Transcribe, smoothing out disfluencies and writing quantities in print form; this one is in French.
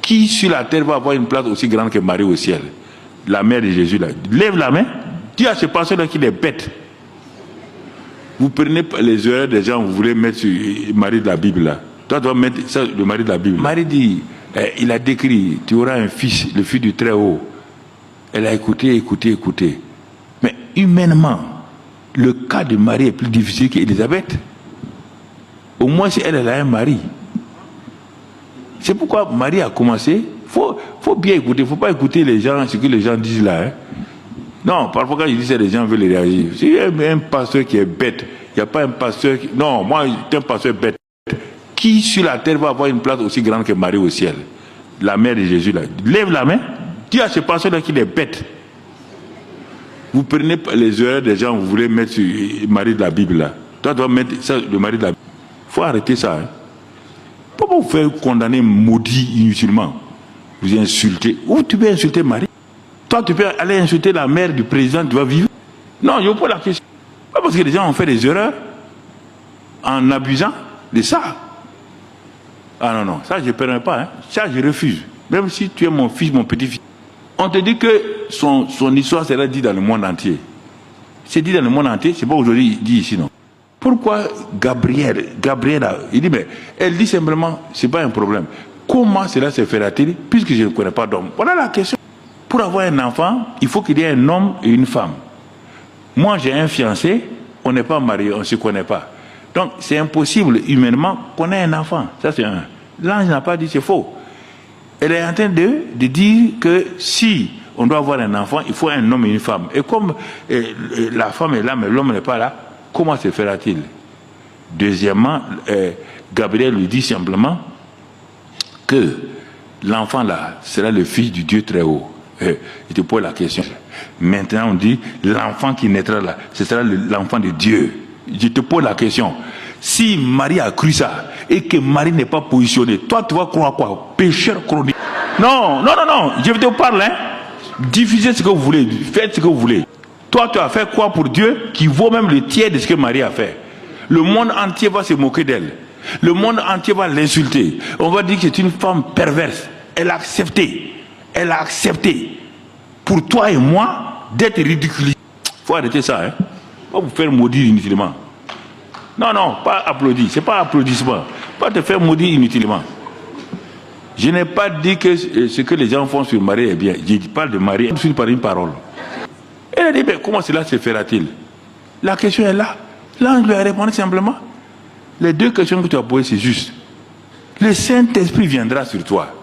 Qui sur la terre va avoir une place aussi grande que Marie au ciel? La mère de Jésus là. Lève la main. Dis à ce pasteur-là qu'il est bête. Vous prenez les erreurs des gens, vous voulez mettre sur Marie de la Bible là. Toi, tu dois mettre ça, le Marie de la Bible. Marie dit, il a décrit, tu auras un fils, le fils du Très-Haut. Elle a écouté. Mais humainement, le cas de Marie est plus difficile qu'Élisabeth. Au moins, si elle a un mari. C'est pourquoi Marie a commencé. Faut bien écouter. Il ne faut pas écouter les gens, ce que les gens disent là. Hein. Non, parfois quand je dis ça, les gens veulent réagir. S'il y a un pasteur qui est bête, il n'y a pas un pasteur qui... Non, moi, je suis un pasteur bête. Qui sur la terre va avoir une place aussi grande que Marie au ciel? La mère de Jésus là. Lève la main. Dis à ce pasteur-là qu'il est bête. Vous prenez les erreurs des gens, vous voulez mettre sur Marie de la Bible là. Toi, tu dois mettre ça, le Marie de la Bible. Il faut arrêter ça. Hein. Pourquoi vous faire condamner maudit inutilement? Vous insultez. Où tu peux insulter Marie? Toi, tu peux aller insulter la mère du président, tu vas vivre? Non, je vous pose la question. Pas parce que les gens ont fait des erreurs en abusant de ça. Ah non, ça je ne permets pas. Hein. Ça, je refuse. Même si tu es mon fils, mon petit-fils. On te dit que son histoire sera dit dans le monde entier. C'est dit dans le monde entier, c'est pas aujourd'hui dit ici, non. Pourquoi Gabriel, il dit, mais elle dit simplement, c'est pas un problème. Comment cela se fera-t-il puisque je ne connais pas d'homme? Voilà la question. Pour avoir un enfant, il faut qu'il y ait un homme et une femme. Moi, j'ai un fiancé, on n'est pas mariés, on ne se connaît pas. Donc, c'est impossible humainement qu'on ait un enfant. Ça, c'est un. L'ange n'a pas dit, c'est faux. Elle est en train de dire que si on doit avoir un enfant, il faut un homme et une femme. Et comme la femme est là, mais l'homme n'est pas là, comment se fera-t-il? Deuxièmement, Gabriel lui dit simplement que l'enfant là sera le fils du Dieu très haut. Je te pose la question. Maintenant, on dit l'enfant qui naîtra là, ce sera l'enfant de Dieu. Je te pose la question. Si Marie a cru ça et que Marie n'est pas positionnée, toi tu vas croire quoi? Pécheur chronique. Non, je te parle, hein. Diffusez ce que vous voulez, faites ce que vous voulez. Toi tu as fait quoi pour Dieu qui vaut même le tiers de ce que Marie a fait? Le monde entier va se moquer d'elle. Le monde entier va l'insulter. On va dire que c'est une femme perverse. Elle a accepté. Pour toi et moi d'être ridiculisée. Il faut arrêter ça, hein. Pas vous faire maudire inutilement. Non, pas applaudir. C'est pas applaudissement. Pas te faire maudire inutilement. Je n'ai pas dit que ce que les gens font sur Marie est bien. Je parle de Marie par une parole. Elle a dit, mais comment cela se fera-t-il? La question est là. L'ange lui a répondu simplement. Les deux questions que tu as posées, c'est juste. Le Saint-Esprit viendra sur toi.